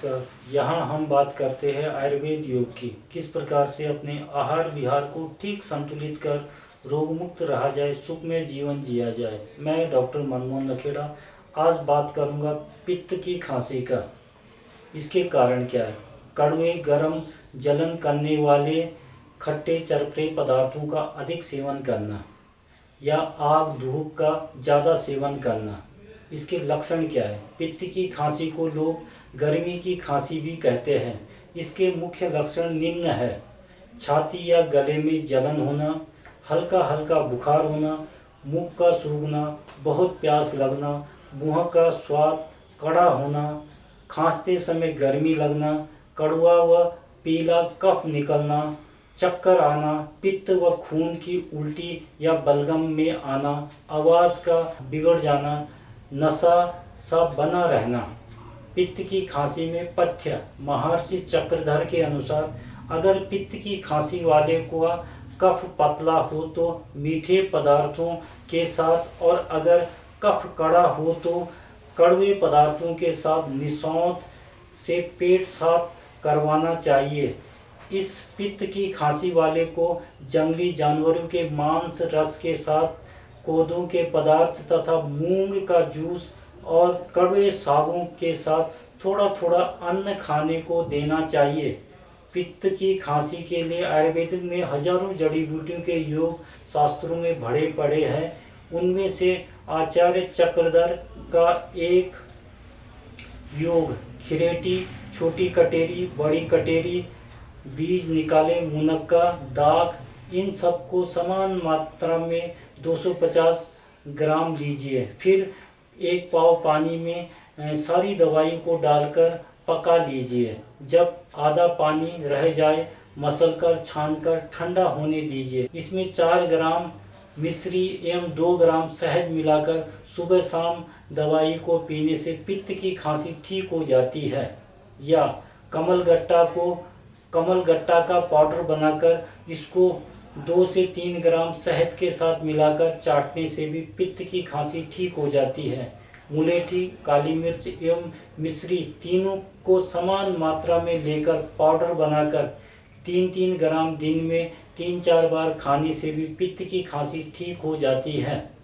नमस्कार। यहाँ हम बात करते हैं आयुर्वेद योग की। किस प्रकार से अपने आहार विहार को ठीक संतुलित कर रोग मुक्त रहा जाए, सुखमय जीवन जिया जाए। मैं डॉक्टर मनमोहन लखेड़ा आज बात करूँगा पित्त की खांसी का। इसके कारण क्या है? कड़वे, गर्म, जलन करने वाले खट्टे चरपटे पदार्थों का अधिक सेवन करना या आग धूप का ज़्यादा सेवन करना। इसके लक्षण क्या है? पित्त की खांसी को लोग गर्मी की खांसी भी कहते हैं। इसके मुख्य लक्षण निम्न है: छाती या गले में जलन होना, हल्का हल्का बुखार होना, मुख का सूखना, बहुत प्यास लगना, मुंह का स्वाद कड़ा होना, खांसते समय गर्मी लगना, कड़वा व पीला कफ निकलना, चक्कर आना, पित्त व खून की उल्टी या बलगम में आना, आवाज़ का बिगड़ जाना, नशा सा बना रहना। पित्त की खांसी में पथ्य। महर्षि चक्रधर के अनुसार अगर पित्त की खांसी वाले को कफ पतला हो तो मीठे पदार्थों के साथ, और अगर कफ कड़ा हो तो कड़वे पदार्थों के साथ निसौत से पेट साफ करवाना चाहिए। इस पित्त की खांसी वाले को जंगली जानवरों के मांस रस के साथ, कोदों के पदार्थ तथा मूंग का जूस और कड़वे सागों के साथ थोड़ा थोड़ा अन्न खाने को देना चाहिए। पित्त की खांसी के लिए आयुर्वेद में हजारों जड़ी बूटियों के योग शास्त्रों में भरे पड़े हैं। उनमें से आचार्य चक्रधर का एक योग खिरेटी, छोटी कटेरी, बड़ी कटेरी, बीज निकाले मुनक्का, दाख, इन सबको समान मात्रा में 250 ग्राम लीजिए। फिर एक पाव पानी में सारी दवाई को डालकर पका लीजिए। जब आधा पानी रह जाए मसलकर छानकर ठंडा होने दीजिए। इसमें 4 ग्राम मिश्री एवं 2 ग्राम शहद मिलाकर सुबह शाम दवाई को पीने से पित्त की खांसी ठीक हो जाती है। या कमलगट्टा का पाउडर बनाकर इसको 2 से 3 ग्राम शहद के साथ मिलाकर चाटने से भी पित्त की खांसी ठीक हो जाती है। मुलेठी, काली मिर्च एवं मिश्री तीनों को समान मात्रा में लेकर पाउडर बनाकर 3-3 ग्राम दिन में 3-4 बार खाने से भी पित्त की खांसी ठीक हो जाती है।